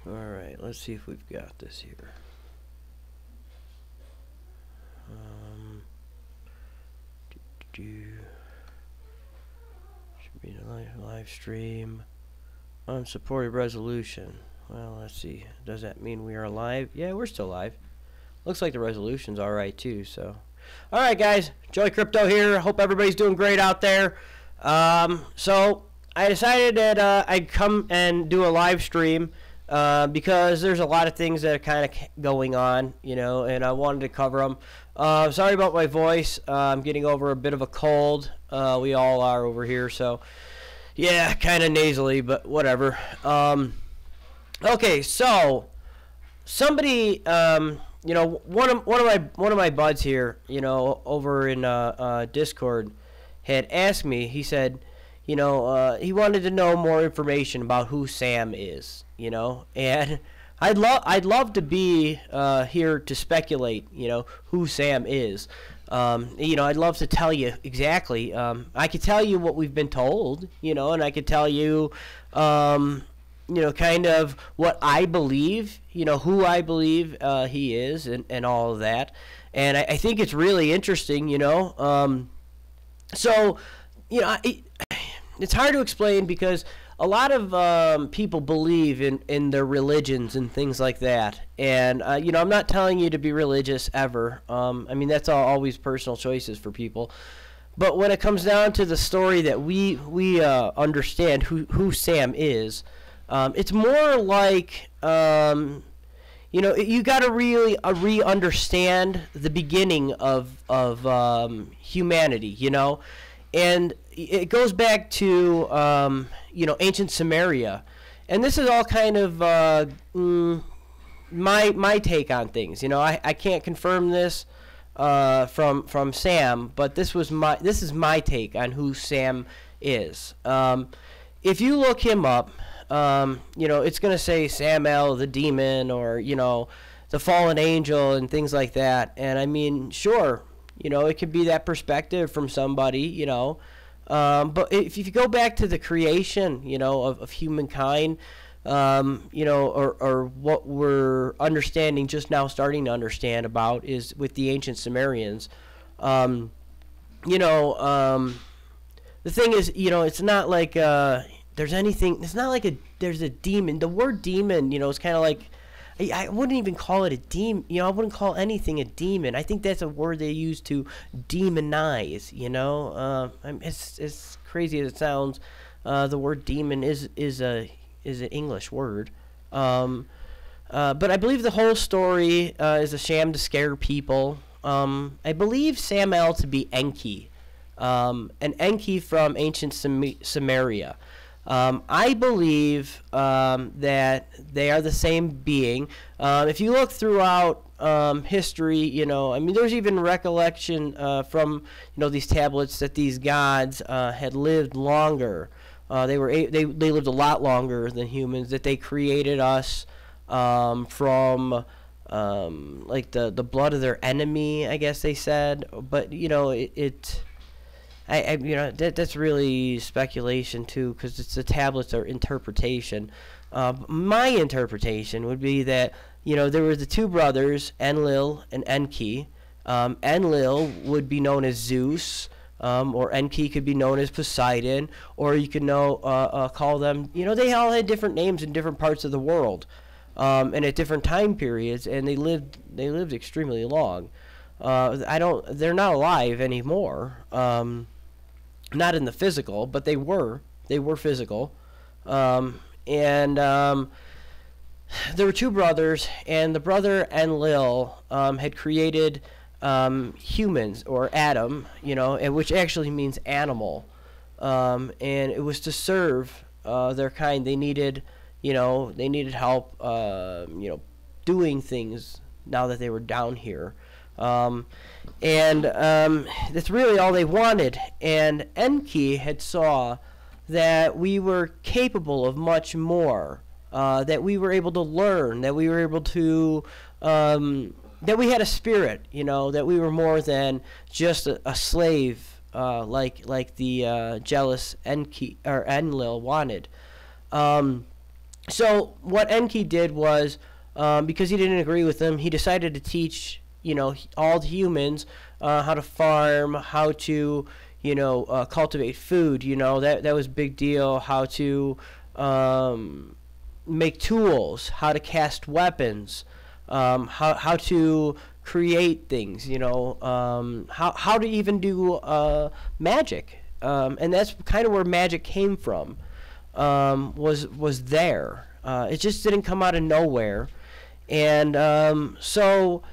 Alright, let's see if we've got this here. Should be a live stream. Unsupported resolution. Well, let's see. Does that mean we are live? Yeah, we're still live. Looks like the resolution's alright too, so. Alright guys, Joey Crypto here. Hope everybody's doing great out there. So I decided that I'd come and do a live stream because there's a lot of things that are kind of going on, you know, and I wanted to cover them. Sorry about my voice. I'm getting over a bit of a cold. We all are over here, so yeah, kind of nasally, but whatever. Okay, so somebody, you know, one of my buds here, you know, over in Discord, had asked me. He said, you know, he wanted to know more information about who Sam is, you know, and I'd love to be here to speculate, you know, who Sam is. You know, I'd love to tell you exactly. I could tell you what we've been told, you know, and I could tell you, you know, kind of what I believe, you know, who I believe he is, and all of that. And I think it's really interesting, you know. So, you know, it's hard to explain because a lot of people believe in their religions and things like that. And, you know, I'm not telling you to be religious ever. I mean, that's always personal choices for people. But when it comes down to the story that we understand who Sam is, it's more like, you know, you got to really re-understand the beginning of humanity, you know. And it goes back to, you know, ancient Samaria. And this is all kind of my take on things. You know, I can't confirm this from Sam, but this is my take on who Sam is. If you look him up, you know, it's going to say Samael the demon, or, you know, the fallen angel and things like that. And I mean, sure, you know, it could be that perspective from somebody, you know. But if you go back to the creation, you know, of humankind, you know, or what we're understanding just now, starting to understand about, is with the ancient Sumerians. You know, the thing is, you know, it's not like there's anything. It's not like there's a demon. The word demon, you know, is kind of like, I wouldn't even call it a demon. You know, I wouldn't call anything a demon. I think that's a word they use to demonize. You know, it's crazy as it sounds. The word demon is an English word. But I believe the whole story is a sham to scare people. I believe Samael to be Enki, an Enki from ancient Samaria. I believe that they are the same being. If you look throughout history, you know, I mean, there's even recollection from, you know, these tablets that these gods had lived longer. They lived a lot longer than humans. That they created us from like the blood of their enemy, I guess they said. But you know, I you know, that's really speculation too, because it's the tablets are interpretation. My interpretation would be that, you know, there were the two brothers, Enlil and Enki. Enlil would be known as Zeus, or Enki could be known as Poseidon, or you could call them. You know, they all had different names in different parts of the world, and at different time periods, and they lived extremely long. They're not alive anymore. Not in the physical, but they were physical. And there were two brothers, and the brother Enlil had created humans, or Adam, you know, and which actually means animal. And it was to serve their kind. They needed, you know, help, you know, doing things now that they were down here. And that's really all they wanted. And Enki had saw that we were capable of much more, that we were able to learn, that we were able to, that we had a spirit, you know, that we were more than just a slave, like the jealous Enki or Enlil wanted. So what Enki did was, because he didn't agree with them, he decided to teach, all the humans how to farm, how to, cultivate food. That was a big deal. How to make tools, how to cast weapons, how to create things. How to even do magic. And that's kind of where magic came from. Was there. It just didn't come out of nowhere. And so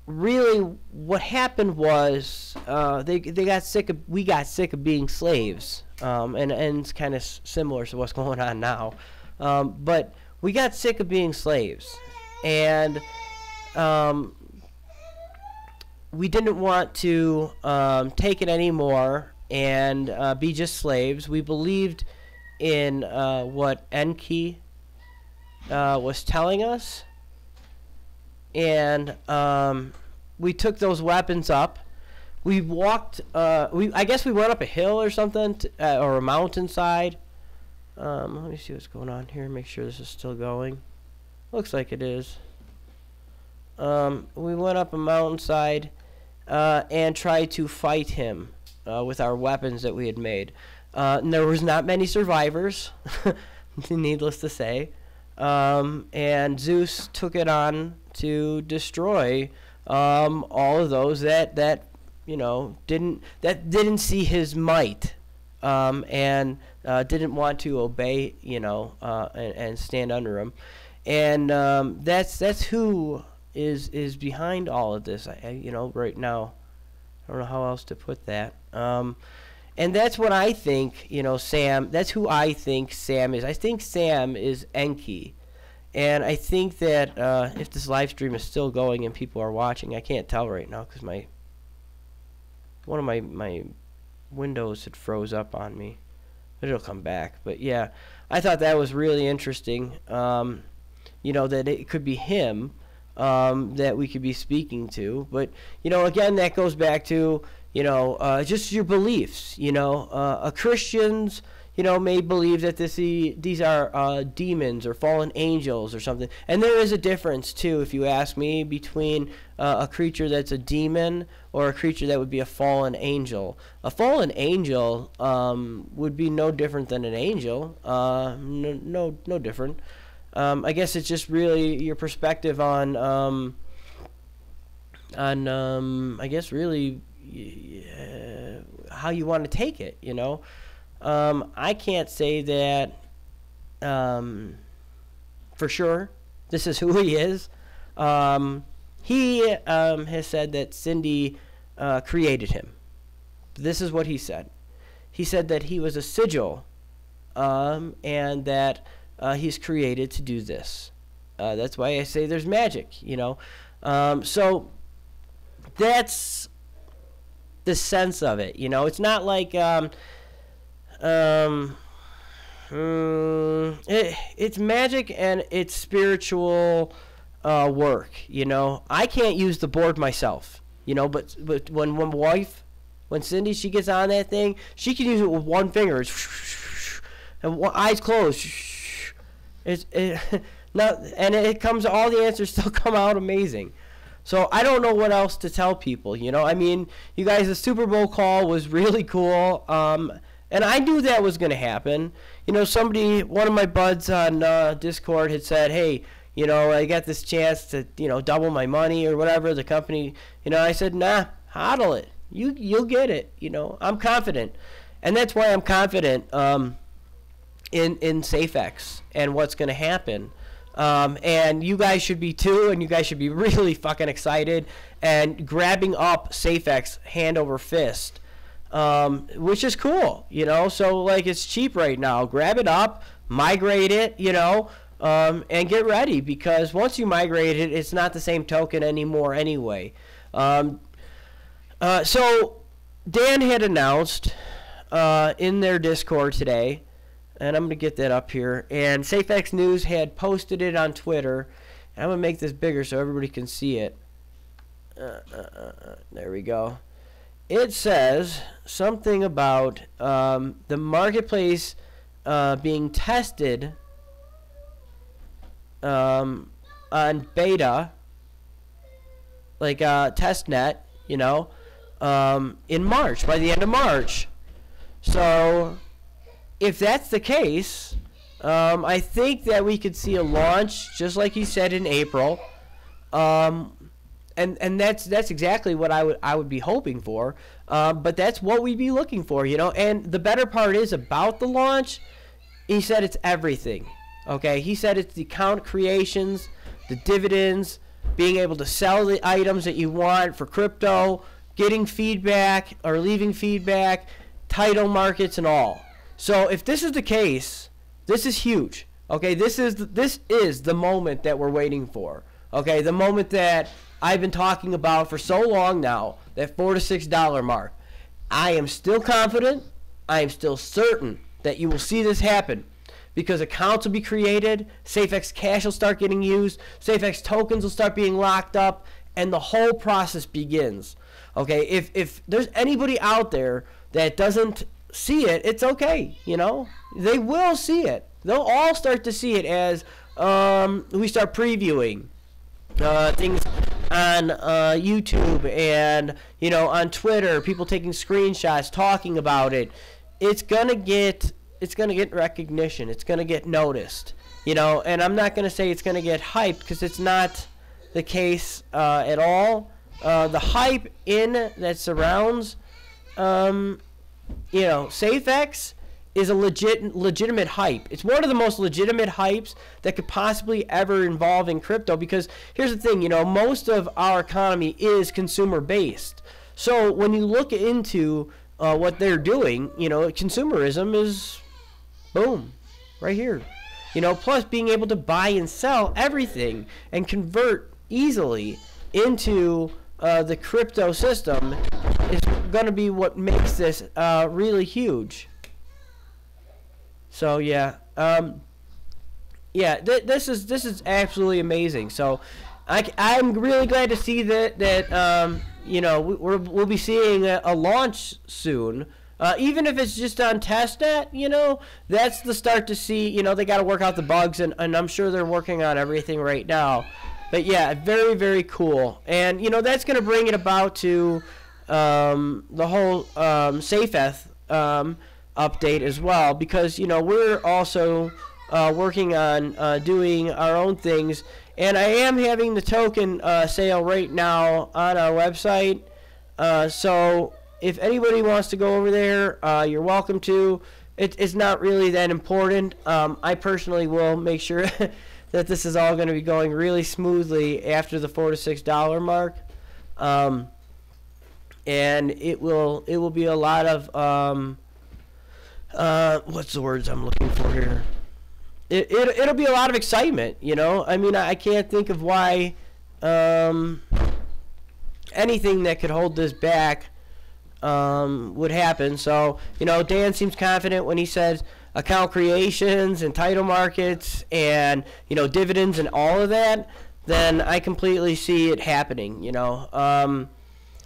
really what happened was we got sick of being slaves. And it's kind of similar to what's going on now. But we got sick of being slaves. And we didn't want to take it anymore and be just slaves. We believed in what Enki was telling us, and we took those weapons up. We walked. I guess we went up a hill or something, or a mountainside. Let me see what's going on here. Make sure this is still going. Looks like it is. We went up a mountainside and tried to fight him with our weapons that we had made. And there was not many survivors, needless to say. And Zeus took it on to destroy all of those that didn't see his might, and didn't want to obey, and stand under him. And that's who is behind all of this. Right now, I don't know how else to put that. And that's what I think, Sam, that's who I think Sam is. I think Sam is Enki. And I think that if this live stream is still going and people are watching, I can't tell right now because one of my windows had froze up on me. But it'll come back. But yeah, I thought that was really interesting, that it could be him that we could be speaking to. But, again, that goes back to, just your beliefs. Christians, may believe that these are demons or fallen angels or something. And there is a difference, too, if you ask me, between a creature that's a demon or a creature that would be a fallen angel. A fallen angel would be no different than an angel. No different. I guess it's just really your perspective on I guess really how you want to take it, I can't say that for sure this is who he is. He has said that Cindy created him. This is what he said. He said that he was a sigil, and that he's created to do this. That's why I say there's magic, So that's the sense of it, It's not like it's magic and it's spiritual work, I can't use the board myself, but when Cindy, she gets on that thing, she can use it with one finger, and eyes closed. And it comes, all the answers still come out amazing. So I don't know what else to tell people, you guys, the Super Bowl call was really cool. And I knew that was going to happen. One of my buds on Discord had said, hey, I got this chance to, double my money or whatever, the company. I said, nah, hodl it. You'll get it. I'm confident. And that's why I'm confident in SAFeX and what's going to happen. And you guys should be too, and you guys should be really fucking excited and grabbing up SAFeX hand over fist. Which is cool, so it's cheap right now. Grab it up, migrate it, and get ready, because once you migrate it, it's not the same token anymore anyway. So Dan had announced in their Discord today, and I'm going to get that up here, and SAFeX News had posted it on Twitter. I'm going to make this bigger so everybody can see it. There we go. It says something about the marketplace being tested on beta, like test net, in March, by the end of March. So if that's the case, I think that we could see a launch, just like you said, in April. And that's exactly what I would be hoping for. But that's what we'd be looking for, And the better part is about the launch, he said it's everything. Okay, he said it's the account creations, the dividends, being able to sell the items that you want for crypto, getting feedback or leaving feedback, title markets and all. So if this is the case, this is huge. Okay, this is the moment that we're waiting for. Okay, the moment that I've been talking about for so long now, that $4 to $6 mark. I am still confident. I am still certain that you will see this happen, because accounts will be created, SAFeX cash will start getting used, SAFeX tokens will start being locked up, and the whole process begins. Okay, if there's anybody out there that doesn't see it, it's okay, They will see it. They'll all start to see it as we start previewing things on YouTube and, on Twitter, people taking screenshots, talking about it. It's gonna get recognition. It's gonna get noticed, And I'm not gonna say it's gonna get hyped, because it's not the case at all. The hype that surrounds, SAFeX is a legitimate hype. It's one of the most legitimate hypes that could possibly ever involve in crypto, because here's the thing, most of our economy is consumer based. So when you look into what they're doing, consumerism is boom, right here. Plus being able to buy and sell everything and convert easily into the crypto system is going to be what makes this really huge. So yeah, this is absolutely amazing. So I'm really glad to see that we'll be seeing a launch soon. Even if it's just on testnet, that's the start to see. They got to work out the bugs, and I'm sure they're working on everything right now. But yeah, very, very cool. And that's going to bring it about to the whole SAFeth update as well, because we're also working on doing our own things, and I am having the token sale right now on our website. So if anybody wants to go over there, you're welcome to. It's not really that important. I personally will make sure that this is all going to be going really smoothly after the $4 to $6 mark, and it will be a lot of what's the words I'm looking for here? It'll be a lot of excitement, I mean, I can't think of why anything that could hold this back would happen. So, Dan seems confident when he says account creations and title markets and, dividends and all of that. Then I completely see it happening,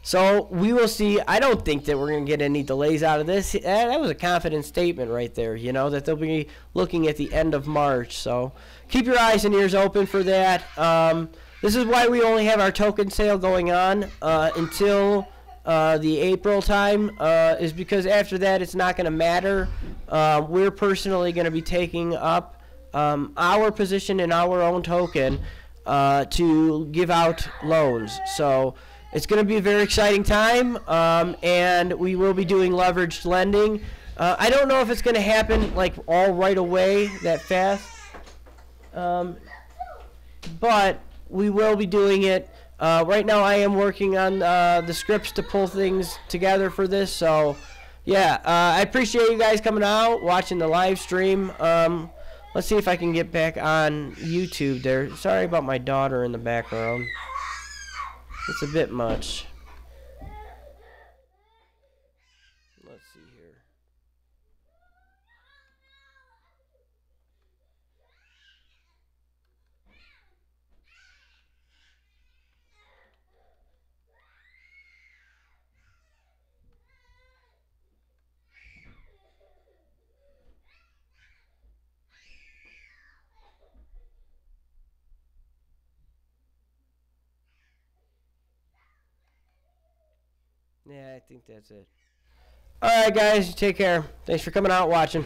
So we will see. I don't think that we're going to get any delays out of this. That was a confident statement right there, that they'll be looking at the end of March. So keep your eyes and ears open for that. This is why we only have our token sale going on until the April time, is because after that it's not going to matter. We're personally going to be taking up our position in our own token to give out loans. So it's going to be a very exciting time, and we will be doing leveraged lending. I don't know if it's going to happen like all right away that fast, but we will be doing it. Right now I am working on the scripts to pull things together for this. So yeah, I appreciate you guys coming out, watching the live stream. Let's see if I can get back on YouTube there. Sorry about my daughter in the background. It's a bit much. Let's see here. Yeah, I think that's it. All right, guys. Take care. Thanks for coming out and watching.